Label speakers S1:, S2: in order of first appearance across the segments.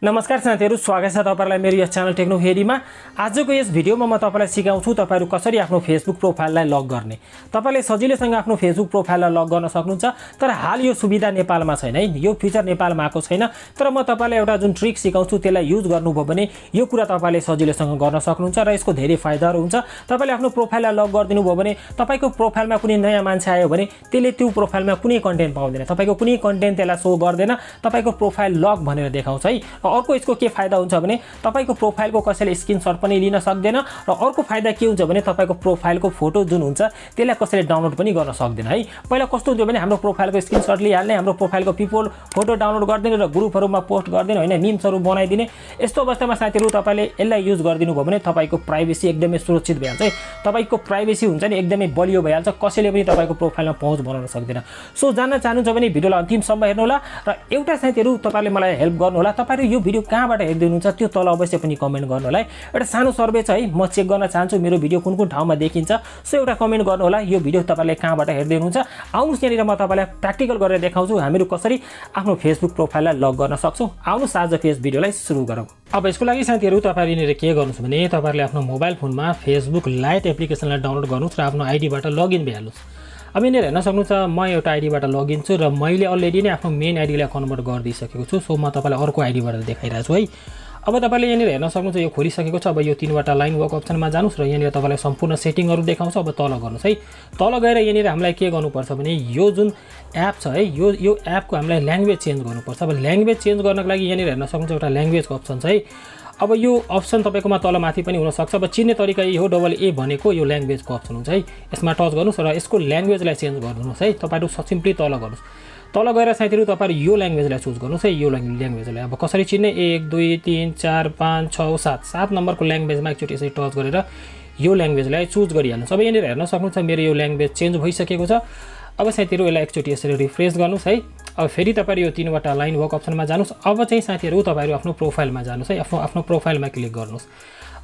S1: नमस्कार साथीहरु, स्वागत छ तपाईहरुलाई मेरो यस च्यानल टेक्नो केडीमा। आजको यस भिडियोमा म तपाईलाई सिकाउँछु तपाईहरु कसरी आफ्नो फेसबुक प्रोफाइललाई लक गर्ने। तपाईले सजिलैसँग आफ्नो फेसबुक प्रोफाइललाई लक गर्न सक्नुहुन्छ, तर हाल यो सुविधा नेपालमा छैन है, यो फिचर नेपालमा आएको छैन। तर म तपाईलाई एउटा जुन ट्रिक सिकाउँछु त्यसलाई युज गर्नुभयो भने यो कुरा तपाईले सजिलैसँग गर्न सक्नुहुन्छ र यसको धेरै फाइदाहरु हुन्छ। तपाईले आफ्नो प्रोफाइललाई लक गरिदिनु भयो भने तपाईको प्रोफाइलमा कुनै नयाँ मान्छे आयो भने त्यसले त्यो प्रोफाइलमा कुनै कन्टेन्ट पाउँदैन, तपाईको कुनै कन्टेन्ट त्यसलाई शो गर्दैन, तपाईको प्रोफाइल लक भनेर देखाउँछ है। अर्को यसको के फाइदा हुन्छ भने तपाईको प्रोफाइलको कसैले स्क्रिनशट पनि लिन सक्दैन र अर्को फाइदा के हुन्छ भने तपाईको प्रोफाइलको फोटो जुन हुन्छ त्यसलाई कसैले डाउनलोड पनि गर्न सक्दैन है। पहिला कस्तो हुन्थ्यो भने हाम्रो प्रोफाइलको स्क्रिनशट लिहाल्ने, हाम्रो प्रोफाइलको पिपल फोटो डाउनलोड गर्दिने र ग्रुपहरुमा पोस्ट गर्दिने हैन, मीम्सहरु बनाइदिने। यस्तो अवस्थामा साथीहरु तपाईले यसलाई युज गर्दिनु भयो भने तपाईको प्राइभेसी एकदमै सुरक्षित भइहाल्छ है। तपाईको प्राइभेसी हुन्छ नि एकदमै बलियो भइहाल्छ, कसैले पनि तपाईको प्रोफाइलमा पहुँच बनाउन सक्दैन। सो जान्न चाहनुहुन्छ भने भिडियोलाई अन्तिमसम्म हेर्नु होला र एउटा साथीहरु तपाईले मलाई हेल्प गर्नु होला। तपाईहरु यो भिडियो कहाँबाट हेर्दै हुनुहुन्छ त्यो तल अवश्य पनि कमेन्ट गर्नु होला है। एउटा सानो सर्वे छ है, म चेक गर्न चाहन्छु मेरो भिडियो कुन कुन ठाउँमा देखिन्छ। सो एउटा कमेन्ट गर्नु होला यो भिडियो तपाईले कहाँबाट हेर्दै हुनुहुन्छ। आउनुस् यहाँनिर म तपाईलाई प्र्याक्टिकल गरेर देखाउँछु हामीहरु कसरी आफ्नो फेसबुक प्रोफाइललाई लक गर्न सक्छौं। आउनुस् आजको यस भिडियोलाई सुरु गरौँ। अब यसको लागि साथीहरु तपाईहरु यहाँनिर के गर्नुस् भने तपाईहरुले आफ्नो मोबाइल फोनमा फेसबुक लाइट एप्लिकेसनलाई डाउनलोड गर्नुस् र आफ्नो आइडीबाट लगइन भइहाल्नुस्। अब यहाँनिर हेर्न सक्नुहुन्छ म एउटा आइडीबाट लगइन छु र मैले अलरेडी नै आफ्नो मेन आइडीलाई कन्भर्ट गरिदिइसकेको छु। सो म तपाईलाई अर्को आइडीबाट देखाइरहेछु है। अब तपाईले यहाँनिर हेर्न सक्नुहुन्छ यो खोलिसकेको छ। अब यो तीनवटा लाइन वर्क अप्सनमा जानुस् र यहाँनिर तपाईलाई सम्पूर्ण सेटिङहरु देखाउँछ। अब तल गर्नुस् है। तल गएर यहाँनिर हामीलाई के गर्नुपर्छ भने यो जुन एप छ है यो एपको हामीलाई ल्याङ्ग्वेज चेन्ज गर्नुपर्छ। अब ल्याङ्ग्वेज चेन्ज गर्नको लागि यहाँनिर हेर्न सक्नुहुन्छ एउटा ल्याङ्ग्वेजको अप्सन छ है। अब यो अप्सन तपाईकोमा तल माथि पनि हुन सक्छ। अब चिन्ने तरिका यही हो, डबल ए भनेको यो ल्याङ्ग्वेजको अप्सन हुन्छ है। यसमा टच गर्नुस् र यसको ल्याङ्ग्वेजलाई चेन्ज गरिदिनुस् है। तपाईहरु सिम्पली तल गर्नुस्। तल गएर साथीहरु तपाईहरु यो ल्याङ्ग्वेजलाई चुज गर्नुस् है। यो ल्याङ्ग्वेजलाई अब कसरी चिन्ने 1 2 3 4 5 6 7 7 नम्बरको ल्याङ्ग्वेजमा एकचोटी यसरी टच गरेर यो ल्याङ्ग्वेजलाई चुज गरिहाल्नुस्। अब यहाँनिर हेर्न सक्नुहुन्छ मेरो यो ल्याङ्ग्वेज चेन्ज भइसकेको छ। अब साथीहरु यसलाई एकचोटी यसरी रिफ्रेश गर्नुस् है। अब फेरि तपाईहरु यो तीनवटा लाइन वर्क अप्सनमा जानुस्। अब चाहिँ साथीहरु तपाईहरु आफ्नो प्रोफाइलमा जानुस् है। आफ्नो प्रोफाइलमा क्लिक गर्नुस्।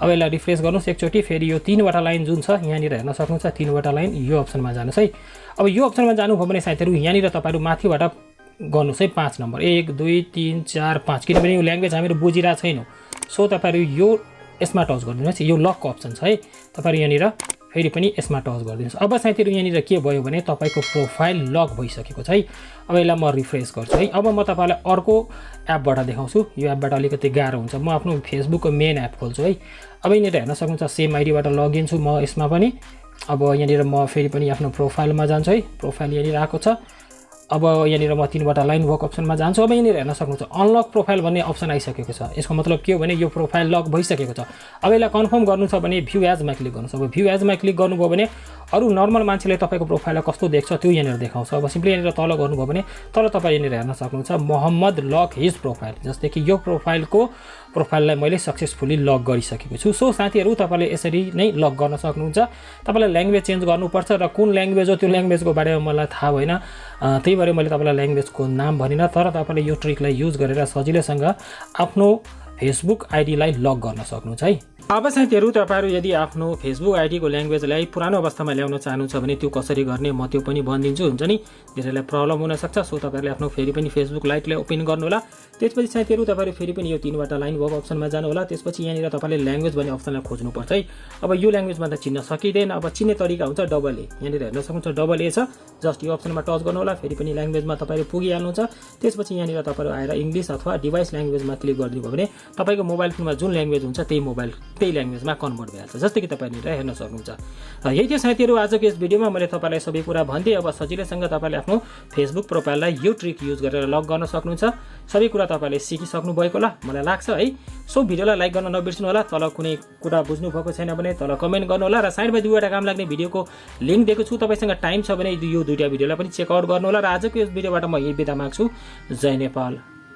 S1: अब यसलाई रिफ्रेश गर्नुस् एकचोटी। फेरि यो तीनवटा लाइन जुन छ यहाँनिर हेर्न सक्नुहुन्छ तीनवटा लाइन यो अप्सनमा जानुस् है। अब यो अप्सनमा जानुभयो भने साथीहरु यहाँनिर तपाईहरु माथिबाट गर्नुस् है 5 नम्बर 1 2 3 4 5 किनभने यो ल्याङ्ग्वेज हामीहरु बुझिरा छैनौं। सो तपाईहरु यो यसमा टच गर्दिनुस्। यो लकको अप्सन छ है। तपाईहरु यहाँनिर फेरि पनि यसमा टच गरिदिनुस्। अब साथीहरु यहाँनिर के भयो भने तपाईको प्रोफाइल लक भइसकेको छ है। अब यसलाई म रिफ्रेश गर्छु है। अब म तपाईलाई अर्को एपबाट देखाउँछु। यो एपबाट अलिकति गाह्रो हुन्छ। म आफ्नो फेसबुकको मेन एप खोल्छु है। अब यहाँनिर हेर्न सक्नुहुन्छ सेम आइडीबाट लगइन छु म यसमा पनि। अब यहाँनिर म फेरि पनि आफ्नो प्रोफाइलमा जान्छु है। प्रोफाइल यहाँनिर आएको छ। अब यहाँनिर म तीनवटा लाइन वर्क अप्सनमा जान्छु। अब यहाँनिर हेर्न सक्नुहुन्छ अनलक प्रोफाइल भन्ने अप्सन आइसकेको छ। यसको मतलब के हो भने यो प्रोफाइल लक भइसकेको छ। अब यसलाई कन्फर्म गर्नु छ भने भ्यू एजमा क्लिक गर्नुस्। अब भ्यू एजमा क्लिक गर्नुभयो भने अरु नर्मल मान्छेले तपाईको प्रोफाइललाई कस्तो देख्छ त्यो यहाँनिर देखाउँछ। अब सिम्पली यहाँनिर तल गर्नुभयो भने तल तपाईँ यहाँनिर हेर्न सक्नुहुन्छ मोहम्मद लक हिज प्रोफाइल, जस्तै कि यो प्रोफाइललाई मैले सक्सेसफुली लक गरिसकेको छु। सो साथीहरु तपाईले यसरी नै लक गर्न सक्नुहुन्छ। तपाईलाई ल्याङ्ग्वेज चेन्ज गर्नुपर्छ र कुन ल्याङ्ग्वेज हो त्यो ल्याङ्ग्वेजको बारेमा मलाई थाहा भएन, त्यही भएर मैले तपाईलाई ल्याङ्ग्वेजको नाम भनिन। तर तपाईले यो ट्रिकलाई युज गरेर सजिलैसँग आफ्नो फेसबुक आइडीलाई लक गर्न सक्नुहुन्छ है। अब साथीहरु तपाईहरु यदि आफ्नो फेसबुक आइडीको ल्याङ्ग्वेजलाई पुरानो अवस्थामा ल्याउन चाहनुहुन्छ भने त्यो कसरी गर्ने म त्यो पनि भनिदिन्छु। हुन्छ नि धेरैलाई प्रब्लम हुन सक्छ। सो तपाईहरुले आफ्नो फेरि पनि फेसबुक लाइटलाई ओपन गर्नु होला। त्यसपछि साथीहरु तपाईहरु फेरि पनि यो तीनवटा लाइन वर्क अप्सनमा जानु होला। त्यसपछि यहाँनिर तपाईले ल्याङ्ग्वेज भन्ने अप्सनलाई खोज्नु पर्छ है। अब यो ल्याङ्ग्वेजमा त चिन्न सकिदैन। अब चिन्ने तरिका हुन्छ डबल ए। यहाँनिर हेर्न सक्नुहुन्छ डबल ए छ। जस्ट यो अप्सनमा टच गर्नु होला। फेरि पनि ल्याङ्ग्वेजमा तपाईहरु पुगिहाल्नुहुन्छ। त्यसपछि यहाँनिर तपाईहरु आएर इंग्लिश अथवा डिभाइस ल्याङ्ग्वेजमा क्लिक गरिदिनु भयो भने तपाईको मोबाइल फोनमा जुन ल्याङ्ग्वेज हुन्छ त्यही ल्याङ्ग्वेजमा कन्भर्ट भइहाल्छ, जस्तै कि तपाईहरुले हेर्न सक्नुहुन्छ। यही थियो साथीहरु आजको यस भिडियोमा मैले तपाईलाई सबै कुरा भन्थे। अब सजिलैसँग तपाईले आफ्नो फेसबुक प्रोफाइललाई यो ट्रिक युज गरेर लक गर्न सक्नुहुन्छ। सबै कुरा तपाईले सिकिसक्नु भएको होला मलाई लाग्छ है। सो भिडियोलाई लाइक गर्न नबिर्सनु होला। तल कुनै कुरा बुझ्नु भएको छैन भने तल कमेन्ट गर्नु होला र साइडमा दुईवटा काम लाग्ने भिडियोको लिंक दिएको छु। तपाईसँग टाइम छ भने यो दुईटा भिडियोलाई पनि चेक आउट गर्नु होला। र आजको यस भिडियोबाट म यही बिदा माग्छु। जय नेपाल।